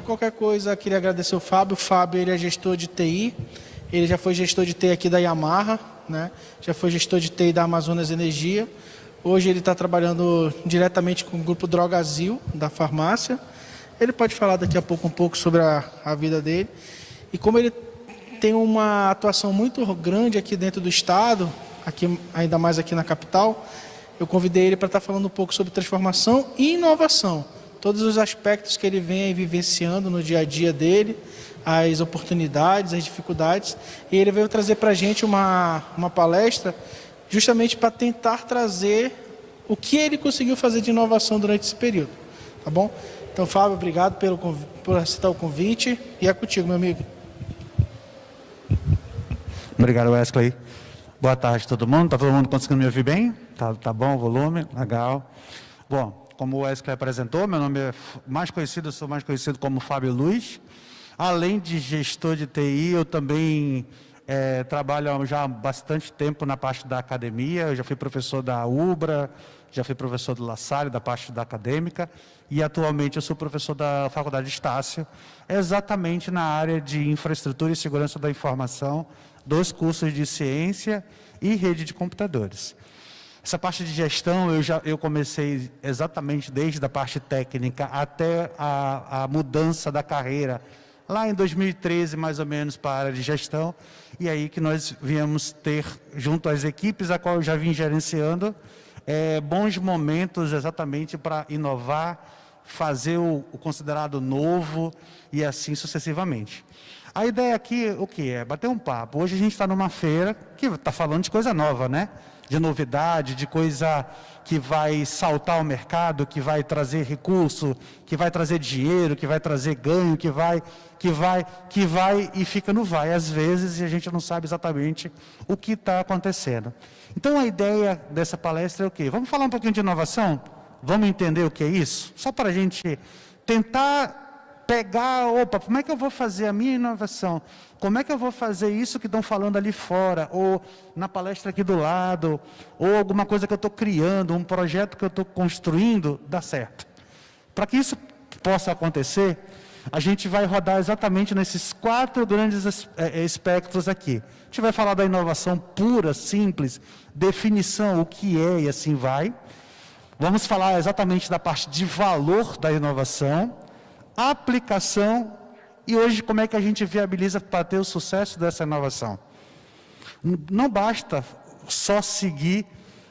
qualquer coisa, queria agradecer o Fábio. O Fábio, ele é gestor de TI. Ele já foi gestor de TI aqui da Yamaha, né? Já foi gestor de TI da Amazonas Energia. Hoje ele está trabalhando diretamente com o grupo Drogazil, da farmácia. Ele pode falar daqui a pouco um pouco sobre a vida dele. E como ele tem uma atuação muito grande aqui dentro do estado, aqui, ainda mais aqui na capital, eu convidei ele para estar falando um pouco sobre transformação e inovação. Todos os aspectos que ele vem aí vivenciando no dia a dia dele, as oportunidades, as dificuldades. E ele veio trazer para a gente uma palestra justamente para tentar trazer o que ele conseguiu fazer de inovação durante esse período. Tá bom? Então, Fábio, obrigado por aceitar o convite. E é contigo, meu amigo. Obrigado, Wesley. Boa tarde a todo mundo. Está todo mundo conseguindo me ouvir bem? Tá bom o volume? Legal. Bom, como o Wesley apresentou, meu nome é eu sou mais conhecido como Fábio Luiz. Além de gestor de TI, eu também trabalho já há bastante tempo na parte da academia. Eu já fui professor da UBRA, já fui professor do La Salle, da parte da acadêmica, e atualmente eu sou professor da Faculdade Estácio, exatamente na área de infraestrutura e segurança da informação, dos cursos de ciência e rede de computadores. Essa parte de gestão eu comecei exatamente desde a parte técnica até a mudança da carreira, lá em 2013, mais ou menos, para a área de gestão, e aí que nós viemos ter, junto às equipes a qual eu já vim gerenciando, bons momentos exatamente para inovar, fazer o considerado novo e assim sucessivamente. A ideia aqui, o que é? Bater um papo. Hoje a gente está numa feira que está falando de coisa nova, né? De novidade, de coisa que vai saltar o mercado, que vai trazer recurso, que vai trazer dinheiro, que vai trazer ganho, que vai e fica no vai às vezes, e a gente não sabe exatamente o que está acontecendo. Então a ideia dessa palestra é o quê? Vamos falar um pouquinho de inovação? Vamos entender o que é isso? Só para a gente tentar pegar, como é que eu vou fazer a minha inovação? Como é que eu vou fazer isso que estão falando ali fora, ou na palestra aqui do lado, ou alguma coisa que eu estou criando, um projeto que eu estou construindo, dá certo. Para que isso possa acontecer, a gente vai rodar exatamente nesses 4 grandes espectros aqui. A gente vai falar da inovação pura, simples, definição, o que é e assim vai. Vamos falar exatamente da parte de valor da inovação, aplicação e hoje como é que a gente viabiliza para ter o sucesso dessa inovação. Não basta só seguir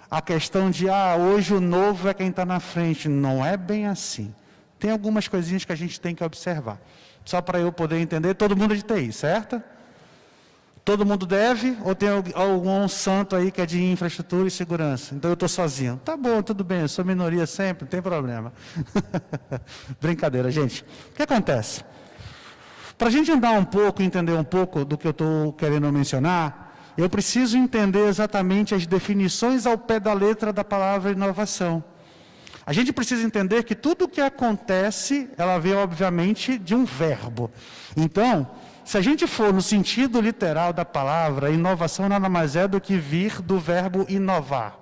a questão de hoje o novo é quem está na frente. Não é bem assim. Tem algumas coisinhas que a gente tem que observar. Só para eu poder entender, todo mundo é de TI, certo? Todo mundo deve ou tem algum santo aí que é de infraestrutura e segurança? Então eu estou sozinho. Tá bom, tudo bem, eu sou minoria sempre, não tem problema. Brincadeira, gente. O que acontece? Para a gente andar um pouco, entender um pouco do que eu estou querendo mencionar, eu preciso entender exatamente as definições ao pé da letra da palavra inovação. A gente precisa entender que tudo o que acontece, ela vem obviamente de um verbo. Então, se a gente for no sentido literal da palavra, inovação nada mais é do que vir do verbo inovar.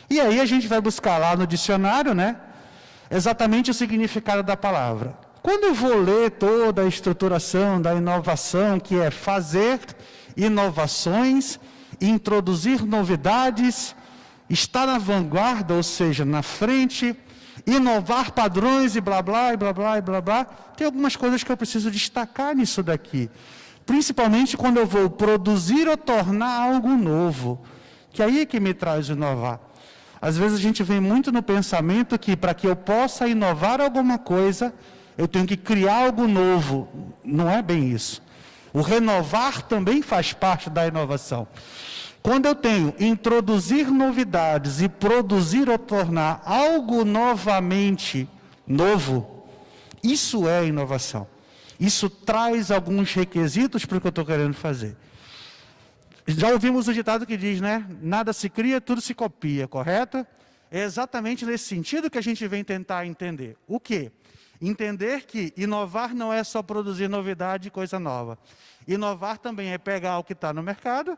E aí a gente vai buscar lá no dicionário, né, exatamente o significado da palavra. Quando eu vou ler toda a estruturação da inovação, que é fazer inovações, introduzir novidades, estar na vanguarda, ou seja, na frente, inovar padrões e blá, blá, e blá, blá, e blá, blá. Tem algumas coisas que eu preciso destacar nisso daqui. Principalmente quando eu vou produzir ou tornar algo novo. Que aí é que me traz inovar. Às vezes a gente vem muito no pensamento que para que eu possa inovar alguma coisa, eu tenho que criar algo novo. Não é bem isso. O renovar também faz parte da inovação. Quando eu tenho introduzir novidades e produzir ou tornar algo novamente novo, isso é inovação. Isso traz alguns requisitos para o que eu estou querendo fazer. Já ouvimos o ditado que diz, né? Nada se cria, tudo se copia, correto? É exatamente nesse sentido que a gente vem tentar entender. O quê? Entender que inovar não é só produzir novidade e coisa nova. Inovar também é pegar o que está no mercado,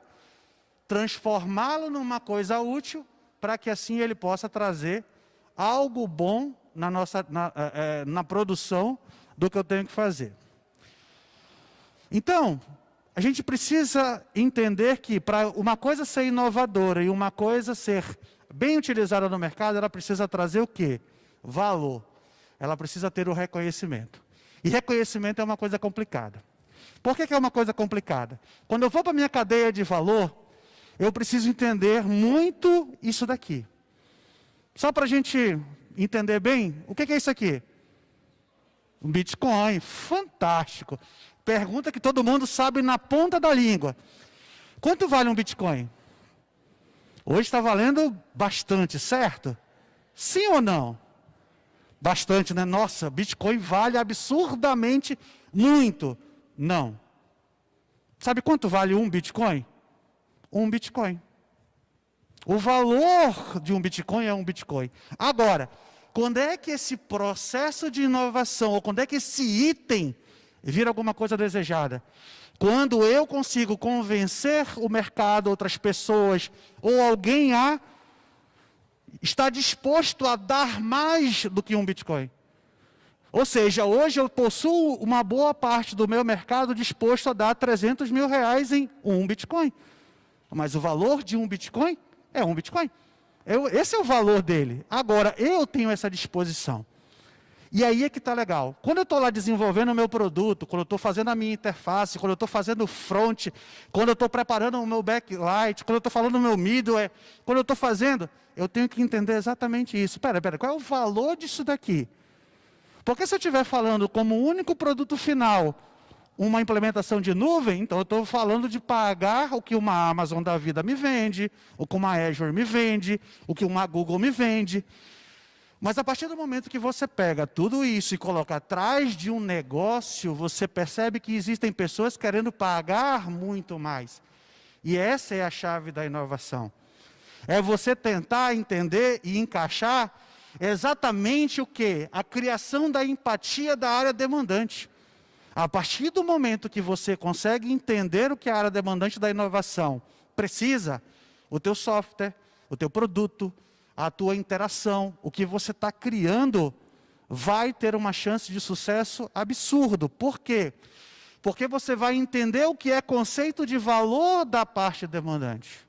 transformá-lo numa coisa útil, para que assim ele possa trazer algo bom na produção do que eu tenho que fazer. Então, a gente precisa entender que para uma coisa ser inovadora e uma coisa ser bem utilizada no mercado, ela precisa trazer o quê? Valor. Ela precisa ter o reconhecimento. E reconhecimento é uma coisa complicada. Por que é uma coisa complicada? Quando eu vou para a minha cadeia de valor, eu preciso entender muito isso daqui. Só para a gente entender bem, o que é isso aqui? Um Bitcoin, fantástico. Pergunta que todo mundo sabe na ponta da língua. Quanto vale um Bitcoin? Hoje está valendo bastante, certo? Sim ou não? Bastante, né? Nossa, Bitcoin vale absurdamente muito. Não. Sabe quanto vale um Bitcoin? Um Bitcoin. O valor de um Bitcoin é um Bitcoin. Agora, quando é que esse processo de inovação, ou quando é que esse item vira alguma coisa desejada? Quando eu consigo convencer o mercado, outras pessoas, ou alguém a estar disposto a dar mais do que um Bitcoin. Ou seja, hoje eu possuo uma boa parte do meu mercado disposto a dar 300 mil reais em um Bitcoin. Mas o valor de um Bitcoin é um Bitcoin. Esse é o valor dele. Agora, eu tenho essa disposição. E aí é que está legal. Quando eu estou lá desenvolvendo o meu produto, quando eu estou fazendo a minha interface, quando eu estou fazendo o front, quando eu estou preparando o meu backlight, quando eu estou falando o meu middleware, quando eu estou fazendo, eu tenho que entender exatamente isso. Espera, qual é o valor disso daqui? Porque se eu estiver falando como único produto final, uma implementação de nuvem, então eu estou falando de pagar o que uma Amazon da vida me vende, o que uma Azure me vende, o que uma Google me vende. Mas a partir do momento que você pega tudo isso e coloca atrás de um negócio, você percebe que existem pessoas querendo pagar muito mais. E essa é a chave da inovação. É você tentar entender e encaixar exatamente o quê? A criação da empatia da área demandante. A partir do momento que você consegue entender o que a área demandante da inovação precisa, o teu software, o teu produto, a tua interação, o que você está criando, vai ter uma chance de sucesso absurdo. Por quê? Porque você vai entender o que é conceito de valor da parte demandante.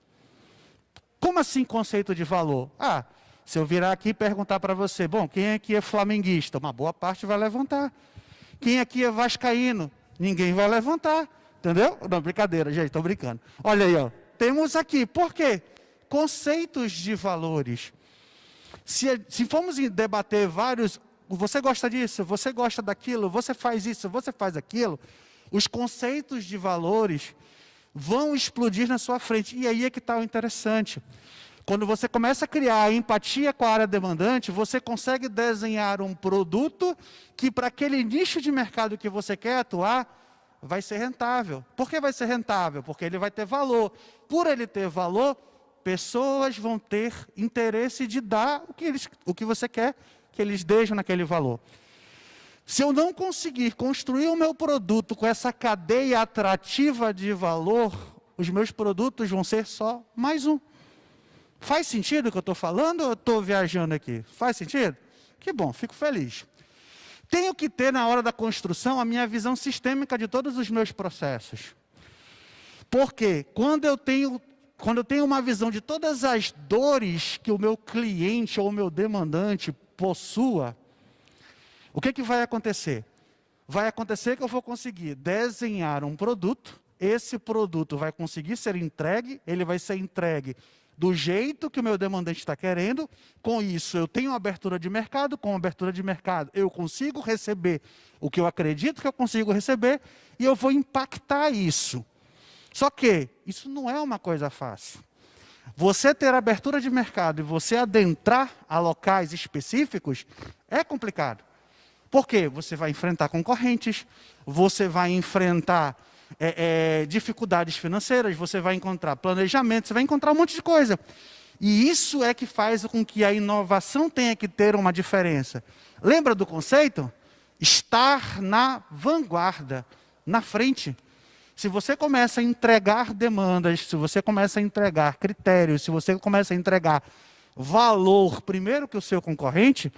Como assim conceito de valor? Se eu virar aqui e perguntar para você, bom, quem aqui é flamenguista? Uma boa parte vai levantar. Quem aqui é vascaíno? Ninguém vai levantar. Entendeu? Não, brincadeira, gente, estou brincando. Olha aí, ó, temos aqui. Por quê? Conceitos de valores. Se formos debater vários, você gosta disso, você gosta daquilo, você faz isso, você faz aquilo, os conceitos de valores vão explodir na sua frente. E aí é que está o interessante. Quando você começa a criar empatia com a área demandante, você consegue desenhar um produto que para aquele nicho de mercado que você quer atuar, vai ser rentável. Por que vai ser rentável? Porque ele vai ter valor. Por ele ter valor, pessoas vão ter interesse de dar o que você quer que eles deixem naquele valor. Se eu não conseguir construir o meu produto com essa cadeia atrativa de valor, os meus produtos vão ser só mais um. Faz sentido o que eu estou falando ou eu estou viajando aqui? Faz sentido? Que bom, fico feliz. Tenho que ter na hora da construção a minha visão sistêmica de todos os meus processos. Porque quando eu tenho uma visão de todas as dores que o meu cliente ou o meu demandante possua, o que vai acontecer? Vai acontecer que eu vou conseguir desenhar um produto, esse produto vai conseguir ser entregue, ele vai ser entregue do jeito que o meu demandante está querendo. Com isso, eu tenho abertura de mercado. Com abertura de mercado, eu consigo receber o que eu acredito que eu consigo receber e eu vou impactar isso. Só que isso não é uma coisa fácil. Você ter abertura de mercado e você adentrar a locais específicos é complicado. Por quê? Você vai enfrentar concorrentes, você vai enfrentar dificuldades financeiras, você vai encontrar planejamento, você vai encontrar um monte de coisa. E isso é que faz com que a inovação tenha que ter uma diferença. Lembra do conceito? Estar na vanguarda, na frente. Se você começa a entregar demandas, se você começa a entregar critérios, se você começa a entregar valor primeiro que o seu concorrente,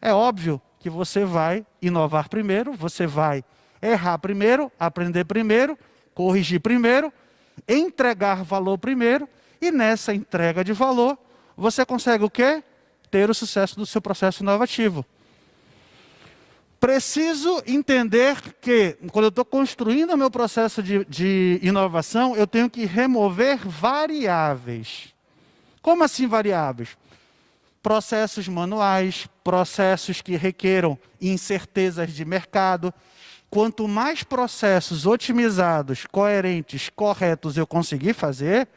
é óbvio que você vai inovar primeiro, você vai errar primeiro, aprender primeiro, corrigir primeiro, entregar valor primeiro, e nessa entrega de valor, você consegue o quê? Ter o sucesso do seu processo inovativo. Preciso entender que, quando eu estou construindo o meu processo de inovação, eu tenho que remover variáveis. Como assim variáveis? Processos manuais, processos que requeram incertezas de mercado. Quanto mais processos otimizados, coerentes, corretos eu conseguir fazer,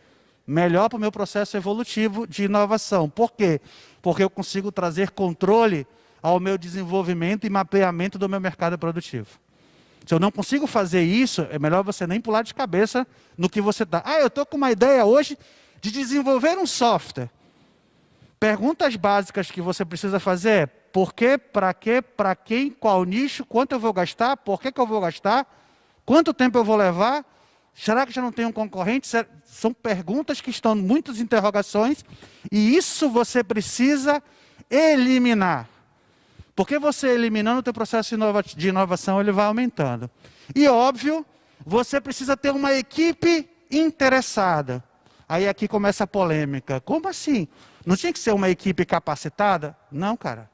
melhor para o meu processo evolutivo de inovação. Por quê? Porque eu consigo trazer controle ao meu desenvolvimento e mapeamento do meu mercado produtivo. Se eu não consigo fazer isso, é melhor você nem pular de cabeça no que você está. Eu estou com uma ideia hoje de desenvolver um software. Perguntas básicas que você precisa fazer é: por quê, para quem, qual nicho, quanto eu vou gastar, por que eu vou gastar, quanto tempo eu vou levar, será que já não tem um concorrente? São perguntas que estão muitas interrogações, e isso você precisa eliminar. Porque você eliminando o teu processo de inovação, ele vai aumentando. E óbvio, você precisa ter uma equipe interessada. Aí aqui começa a polêmica. Como assim? Não tinha que ser uma equipe capacitada? Não, cara.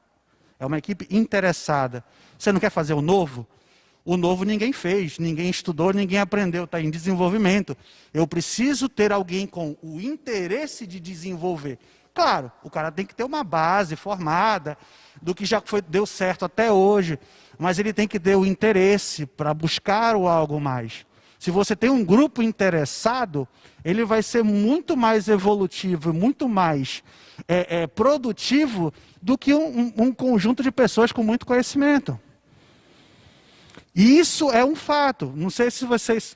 É uma equipe interessada. Você não quer fazer o novo? O novo ninguém fez, ninguém estudou, ninguém aprendeu, está em desenvolvimento. Eu preciso ter alguém com o interesse de desenvolver. Claro, o cara tem que ter uma base formada do que já deu certo até hoje, mas ele tem que ter o interesse para buscar o algo mais. Se você tem um grupo interessado, ele vai ser muito mais evolutivo, muito mais produtivo do que um conjunto de pessoas com muito conhecimento. E isso é um fato. Não sei se vocês...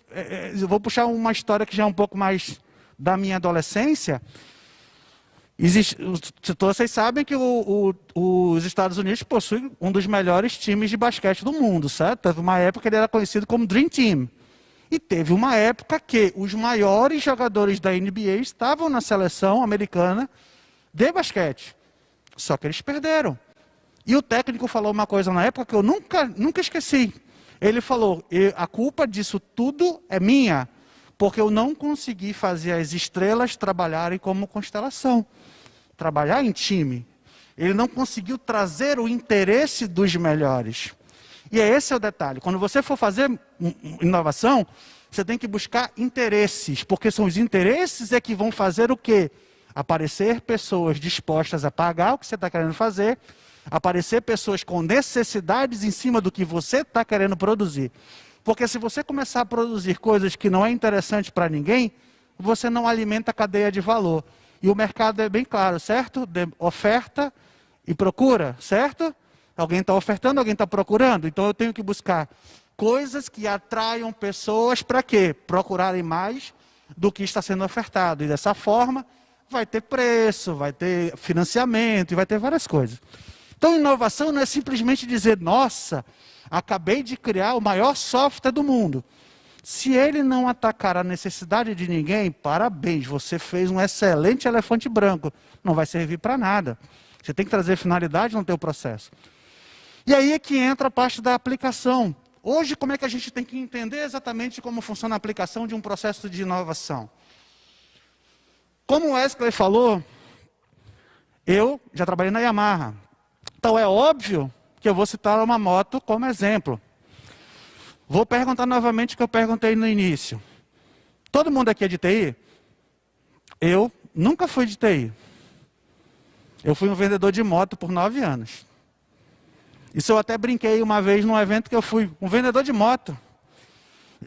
eu vou puxar uma história que já é um pouco mais da minha adolescência. Vocês sabem que os Estados Unidos possuem um dos melhores times de basquete do mundo, certo? Teve uma época que ele era conhecido como Dream Team. E teve uma época que os maiores jogadores da NBA estavam na seleção americana de basquete. Só que eles perderam. E o técnico falou uma coisa na época que eu nunca esqueci. Ele falou: a culpa disso tudo é minha, porque eu não consegui fazer as estrelas trabalharem como constelação, trabalhar em time. Ele não conseguiu trazer o interesse dos melhores. E esse é o detalhe. Quando você for fazer inovação, você tem que buscar interesses, porque são os interesses que vão fazer o quê? Aparecer pessoas dispostas a pagar o que você está querendo fazer, aparecer pessoas com necessidades em cima do que você está querendo produzir. Porque se você começar a produzir coisas que não é interessante para ninguém, você não alimenta a cadeia de valor. E o mercado é bem claro, certo? Oferta e procura, certo? Alguém está ofertando, alguém está procurando. Então eu tenho que buscar coisas que atraiam pessoas para quê? Procurarem mais do que está sendo ofertado. E dessa forma vai ter preço, vai ter financiamento e vai ter várias coisas. Então inovação não é simplesmente dizer: nossa, acabei de criar o maior software do mundo. Se ele não atacar a necessidade de ninguém, parabéns, você fez um excelente elefante branco. Não vai servir para nada. Você tem que trazer finalidade no teu processo. E aí é que entra a parte da aplicação. Hoje, como é que a gente tem que entender exatamente como funciona a aplicação de um processo de inovação? Como o Wesley falou, eu já trabalhei na Yamaha. Então é óbvio que eu vou citar uma moto como exemplo. Vou perguntar novamente o que eu perguntei no início. Todo mundo aqui é de TI? Eu nunca fui de TI. Eu fui um vendedor de moto por 9 anos. Isso eu até brinquei uma vez num evento que eu fui um vendedor de moto.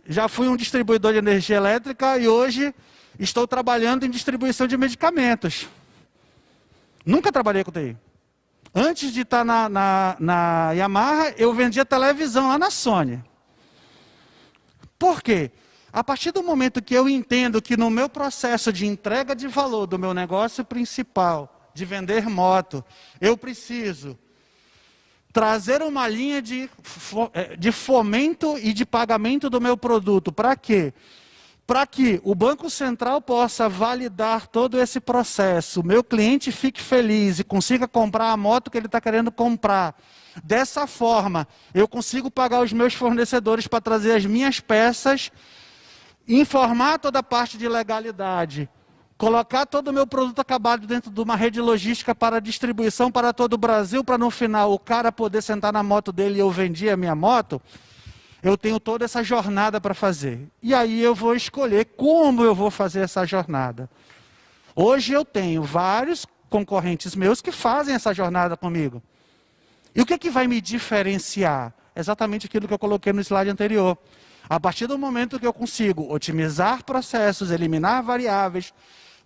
Já fui um distribuidor de energia elétrica e hoje estou trabalhando em distribuição de medicamentos. Nunca trabalhei com TI. Antes de estar na Yamaha, eu vendia televisão lá na Sony. Por quê? A partir do momento que eu entendo que no meu processo de entrega de valor do meu negócio principal, de vender moto, eu preciso trazer uma linha de fomento e de pagamento do meu produto. Para quê? Para que o Banco Central possa validar todo esse processo, o meu cliente fique feliz e consiga comprar a moto que ele está querendo comprar. Dessa forma, eu consigo pagar os meus fornecedores para trazer as minhas peças, informar toda a parte de legalidade, colocar todo o meu produto acabado dentro de uma rede logística para distribuição para todo o Brasil, para no final o cara poder sentar na moto dele e eu vendi a minha moto. Eu tenho toda essa jornada para fazer. E aí eu vou escolher como eu vou fazer essa jornada. Hoje eu tenho vários concorrentes meus que fazem essa jornada comigo. E o que, que vai me diferenciar? Exatamente aquilo que eu coloquei no slide anterior. A partir do momento que eu consigo otimizar processos, eliminar variáveis,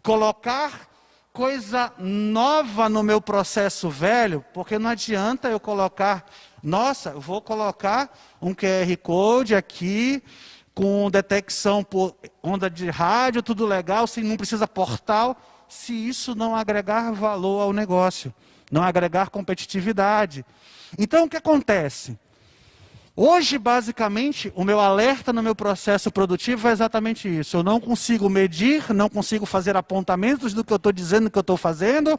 colocar coisa nova no meu processo velho, porque não adianta eu colocar, nossa, eu vou colocar um QR Code aqui, com detecção por onda de rádio, tudo legal, se não precisa portal, se isso não agregar valor ao negócio, não agregar competitividade. Então, o que acontece? Hoje, basicamente, o meu alerta no meu processo produtivo é exatamente isso. Eu não consigo medir, não consigo fazer apontamentos do que eu estou dizendo que eu estou fazendo,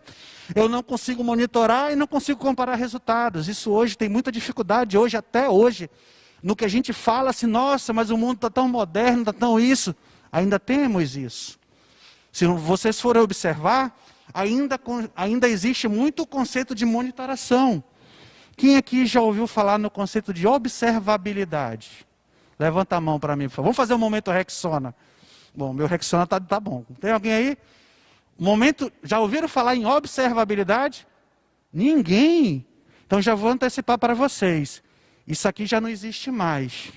eu não consigo monitorar e não consigo comparar resultados. Isso hoje tem muita dificuldade, hoje até hoje, no que a gente fala assim, nossa, mas o mundo está tão moderno, está tão isso. Ainda temos isso. Se vocês forem observar, ainda existe muito o conceito de monitoração. Quem aqui já ouviu falar no conceito de observabilidade? Levanta a mão para mim, por favor. Vamos fazer um momento Rexona. Bom, meu Rexona tá bom. Tem alguém aí? Já ouviram falar em observabilidade? Ninguém. Então já vou antecipar para vocês. Isso aqui já não existe mais.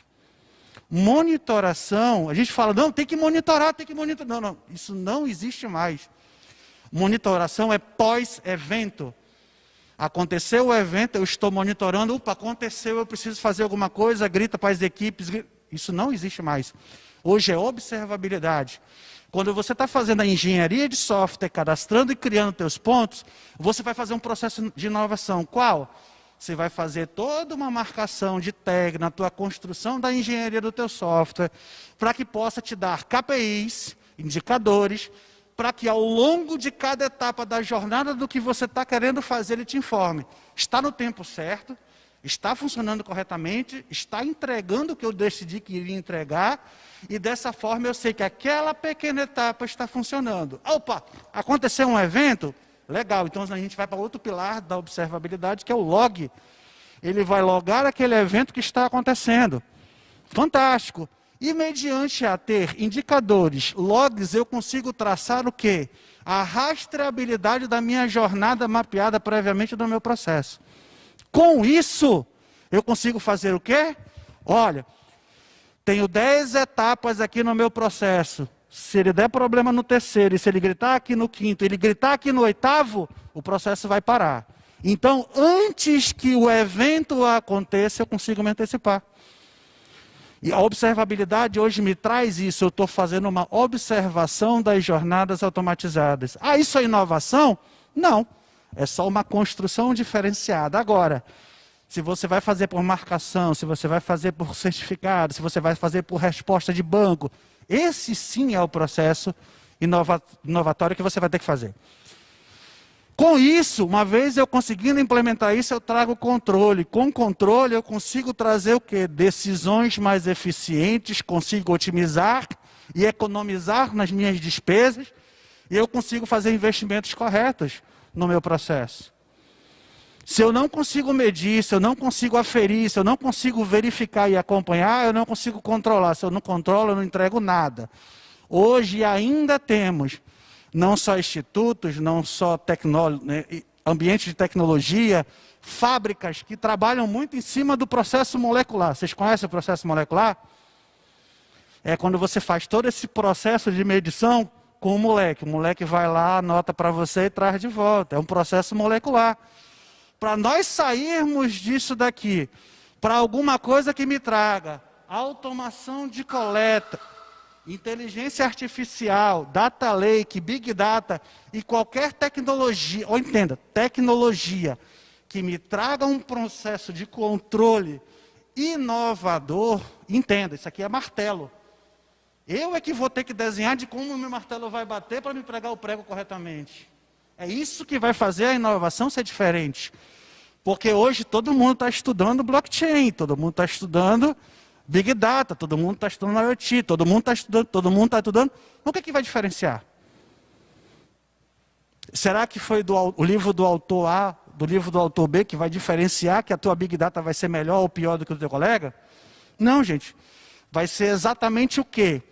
Monitoração, a gente fala, não, tem que monitorar. Não, isso não existe mais. Monitoração é pós-evento. Aconteceu o evento, eu estou monitorando, aconteceu, eu preciso fazer alguma coisa, grita para as equipes, isso não existe mais. Hoje é observabilidade. Quando você está fazendo a engenharia de software, cadastrando e criando teus pontos, você vai fazer um processo de inovação. Qual? Você vai fazer toda uma marcação de tag na tua construção da engenharia do teu software, para que possa te dar KPIs, indicadores, para que ao longo de cada etapa da jornada do que você está querendo fazer, ele te informe. Está no tempo certo, está funcionando corretamente, está entregando o que eu decidi que iria entregar, e dessa forma eu sei que aquela pequena etapa está funcionando. Opa, aconteceu um evento? Legal, então a gente vai para outro pilar da observabilidade, que é o log. Ele vai logar aquele evento que está acontecendo. Fantástico. E mediante a ter indicadores, logs, eu consigo traçar o quê? A rastreabilidade da minha jornada mapeada previamente no meu processo. Com isso, eu consigo fazer o quê? Olha, tenho 10 etapas aqui no meu processo. Se ele der problema no terceiro, e se ele gritar aqui no quinto, ele gritar aqui no oitavo, o processo vai parar. Então, antes que o evento aconteça, eu consigo me antecipar. E a observabilidade hoje me traz isso, eu estou fazendo uma observação das jornadas automatizadas. Ah, isso é inovação? Não, é só uma construção diferenciada. Agora, se você vai fazer por marcação, se você vai fazer por certificado, se você vai fazer por resposta de banco, esse sim é o processo inovatório que você vai ter que fazer. Com isso, uma vez eu conseguindo implementar isso, eu trago controle. Com controle, eu consigo trazer o quê? Decisões mais eficientes, consigo otimizar e economizar nas minhas despesas, e eu consigo fazer investimentos corretos no meu processo. Se eu não consigo medir, se eu não consigo aferir, se eu não consigo verificar e acompanhar, eu não consigo controlar. Se eu não controlo, eu não entrego nada. Hoje ainda temos não só institutos, não só ambientes de tecnologia, fábricas que trabalham muito em cima do processo molecular. Vocês conhecem o processo molecular? É quando você faz todo esse processo de medição com o moleque. O moleque vai lá, anota para você e traz de volta. É um processo molecular. Para nós sairmos disso daqui, para alguma coisa que me traga automação de coleta, inteligência artificial, data lake, big data e qualquer tecnologia, ou entenda, tecnologia que me traga um processo de controle inovador, entenda, isso aqui é martelo. Eu é que vou ter que desenhar de como o meu martelo vai bater para me pregar o prego corretamente. É isso que vai fazer a inovação ser diferente. Porque hoje todo mundo está estudando blockchain, todo mundo está estudando Big Data, todo mundo está estudando IoT, todo mundo está estudando, todo mundo está estudando. O que é que vai diferenciar? Será que foi o livro do autor A, do livro do autor B, que vai diferenciar que a tua Big Data vai ser melhor ou pior do que o teu colega? Não, gente. Vai ser exatamente o quê?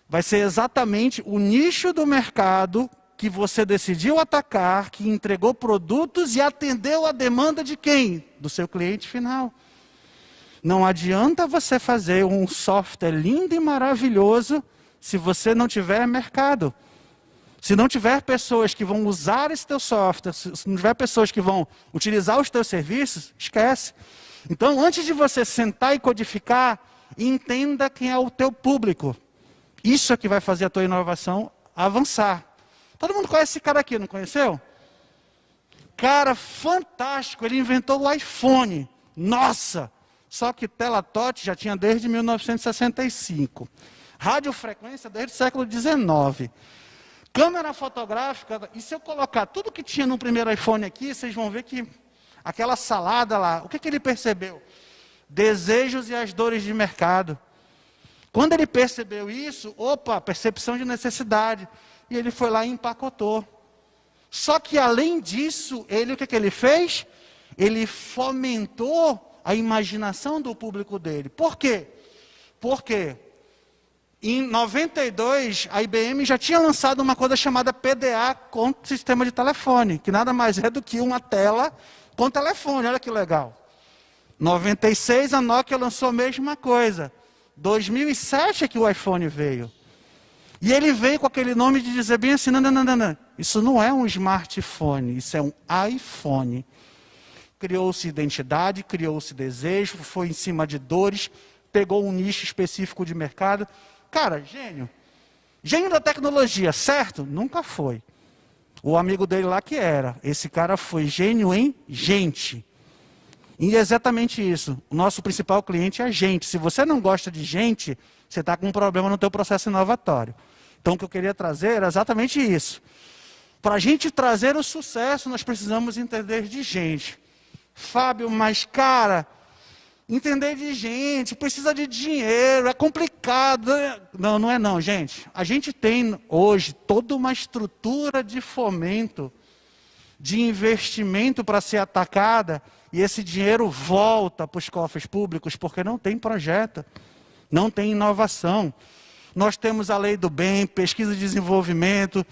Vai ser exatamente o nicho do mercado que você decidiu atacar, que entregou produtos e atendeu a demanda de quem? Do seu cliente final. Não adianta você fazer um software lindo e maravilhoso se você não tiver mercado. Se não tiver pessoas que vão usar esse teu software, se não tiver pessoas que vão utilizar os teus serviços, esquece. Então, antes de você sentar e codificar, entenda quem é o teu público. Isso é que vai fazer a tua inovação avançar. Todo mundo conhece esse cara aqui, não conheceu? Cara fantástico, ele inventou o iPhone. Nossa! Só que tela touch já tinha desde 1965. Radiofrequência desde o século XIX. Câmera fotográfica, e se eu colocar tudo que tinha no primeiro iPhone aqui, vocês vão ver que aquela salada lá, o que ele percebeu? Desejos e as dores de mercado. Quando ele percebeu isso, percepção de necessidade. E ele foi lá e empacotou. Só que além disso, o que ele fez? Ele fomentou a imaginação do público dele. Por quê? Porque em 92, a IBM já tinha lançado uma coisa chamada PDA com sistema de telefone, que nada mais é do que uma tela com telefone. Olha que legal. 96, a Nokia lançou a mesma coisa. 2007 é que o iPhone veio. E ele veio com aquele nome de dizer bem assim, não. Isso não é um smartphone, isso é um iPhone. Criou-se identidade, criou-se desejo, foi em cima de dores, pegou um nicho específico de mercado. Cara, gênio. Gênio da tecnologia, certo? Nunca foi. O amigo dele lá que era. Esse cara foi gênio em gente. E é exatamente isso. O nosso principal cliente é a gente. Se você não gosta de gente, você está com um problema no teu processo inovatório. Então, o que eu queria trazer era exatamente isso. Para a gente trazer o sucesso, nós precisamos entender de gente. Fábio, mas cara, entender de gente, precisa de dinheiro, é complicado. Não, não é não, gente. A gente tem hoje toda uma estrutura de fomento, de investimento para ser atacada, e esse dinheiro volta para os cofres públicos, porque não tem projeto, não tem inovação. Nós temos a lei do bem, pesquisa e desenvolvimento,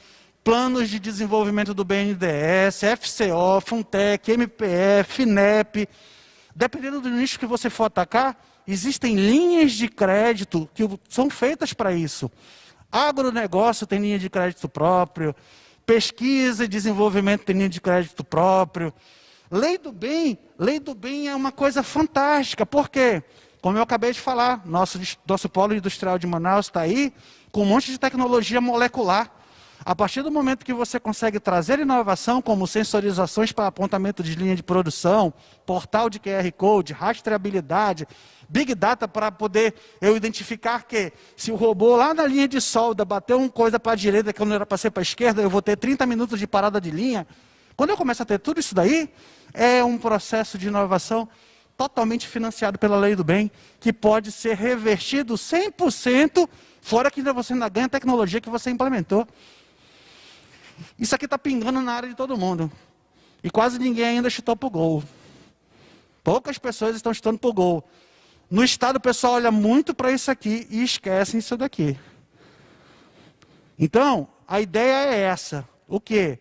planos de desenvolvimento do BNDES, FCO, Funtec, MPF, FINEP. Dependendo do nicho que você for atacar, existem linhas de crédito que são feitas para isso. Agronegócio tem linha de crédito próprio, pesquisa e desenvolvimento tem linha de crédito próprio. Lei do bem é uma coisa fantástica. Por quê? Como eu acabei de falar, nosso polo industrial de Manaus está aí com um monte de tecnologia molecular. A partir do momento que você consegue trazer inovação, como sensorizações para apontamento de linha de produção, portal de QR Code, rastreabilidade, Big Data para poder eu identificar que se o robô lá na linha de solda bateu uma coisa para a direita que não era para ser para a esquerda, eu vou ter 30 minutos de parada de linha. Quando eu começo a ter tudo isso daí, é um processo de inovação totalmente financiado pela lei do bem, que pode ser revertido 100%, fora que você ainda ganha a tecnologia que você implementou. Isso aqui está pingando na área de todo mundo. E quase ninguém ainda chutou para o gol. Poucas pessoas estão chutando para o gol. No estado o pessoal olha muito para isso aqui e esquecem isso daqui. Então, a ideia é essa. O quê?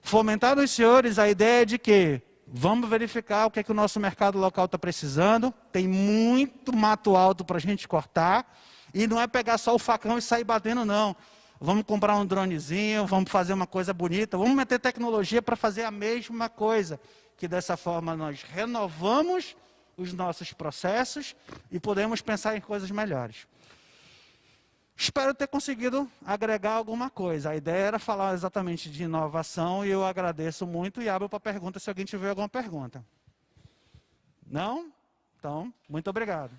Fomentar nos senhores a ideia de que vamos verificar o que é que o nosso mercado local está precisando. Tem muito mato alto para a gente cortar. E não é pegar só o facão e sair batendo, não. Vamos comprar um dronezinho, vamos fazer uma coisa bonita. Vamos meter tecnologia para fazer a mesma coisa. Que dessa forma nós renovamos os nossos processos e podemos pensar em coisas melhores. Espero ter conseguido agregar alguma coisa. A ideia era falar exatamente de inovação e eu agradeço muito e abro para pergunta se alguém tiver alguma pergunta. Não? Então, muito obrigado.